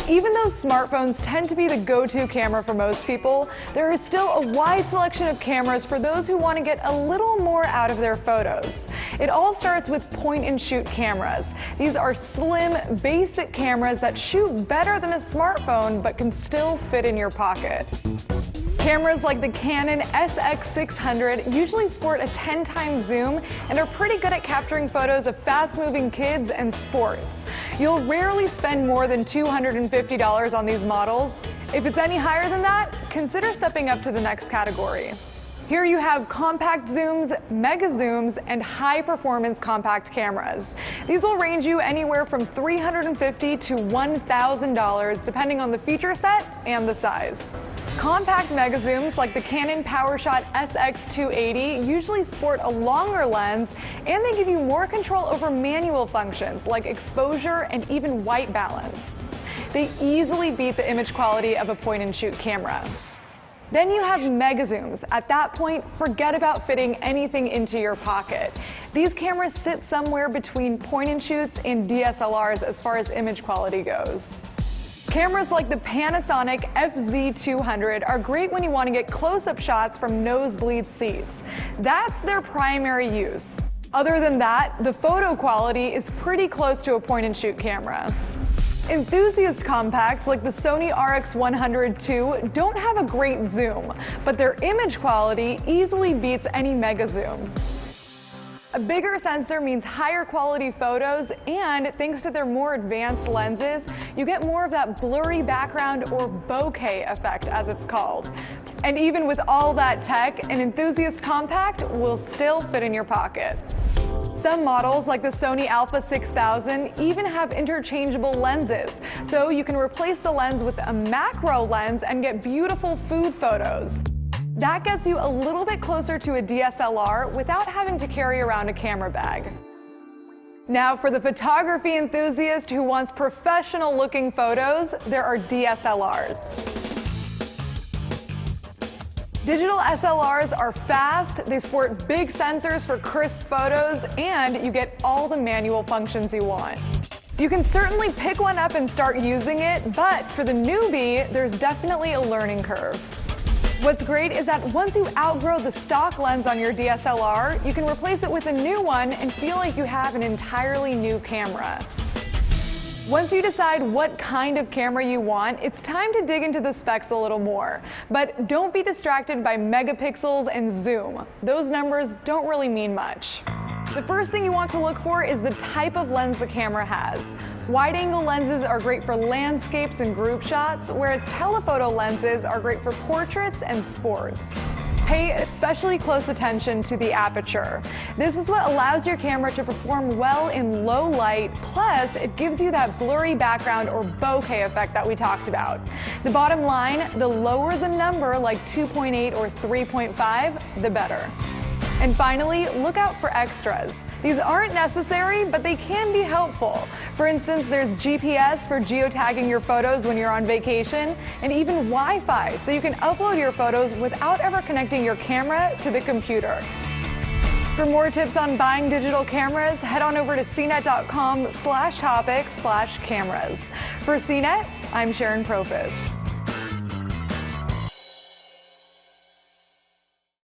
Even though smartphones tend to be the go-to camera for most people, there is still a wide selection of cameras for those who want to get a little more out of their photos. It all starts with point-and-shoot cameras. These are slim, basic cameras that shoot better than a smartphone but can still fit in your pocket. Cameras like the Canon SX600 usually sport a 10x zoom and are pretty good at capturing photos of fast-moving kids and sports. You'll rarely spend more than $250 on these models. If it's any higher than that, consider stepping up to the next category. Here you have compact zooms, mega zooms, and high-performance compact cameras. These will range you anywhere from $350 to $1,000 depending on the feature set and the size. Compact mega zooms like the Canon PowerShot SX280 usually sport a longer lens, and they give you more control over manual functions like exposure and even white balance. They easily beat the image quality of a point-and-shoot camera. Then you have mega zooms. At that point, forget about fitting anything into your pocket. These cameras sit somewhere between point-and-shoots and DSLRs as far as image quality goes. Cameras like the Panasonic FZ200 are great when you want to get close-up shots from nosebleed seats. That's their primary use. Other than that, the photo quality is pretty close to a point-and-shoot camera. Enthusiast compacts like the Sony RX100 II don't have a great zoom, but their image quality easily beats any mega zoom. A bigger sensor means higher quality photos, and thanks to their more advanced lenses, you get more of that blurry background or bokeh effect, as it's called. And even with all that tech, an enthusiast compact will still fit in your pocket. Some models, like the Sony Alpha 6000, even have interchangeable lenses, so you can replace the lens with a macro lens and get beautiful food photos. That gets you a little bit closer to a DSLR without having to carry around a camera bag. Now, for the photography enthusiast who wants professional-looking photos, there are DSLRs. Digital SLRs are fast, they sport big sensors for crisp photos, and you get all the manual functions you want. You can certainly pick one up and start using it, but for the newbie, there's definitely a learning curve. What's great is that once you outgrow the stock lens on your DSLR, you can replace it with a new one and feel like you have an entirely new camera. Once you decide what kind of camera you want, it's time to dig into the specs a little more. But don't be distracted by megapixels and zoom. Those numbers don't really mean much. The first thing you want to look for is the type of lens the camera has. Wide-angle lenses are great for landscapes and group shots, whereas telephoto lenses are great for portraits and sports. Pay especially close attention to the aperture. This is what allows your camera to perform well in low light, plus it gives you that blurry background or bokeh effect that we talked about. The bottom line, the lower the number, like 2.8 or 3.5, the better. And finally, look out for extras. These aren't necessary, but they can be helpful. For instance, there's GPS for geotagging your photos when you're on vacation, and even Wi-Fi, so you can upload your photos without ever connecting your camera to the computer. For more tips on buying digital cameras, head on over to cnet.com/topics/cameras. For CNET, I'm Sharon Profis.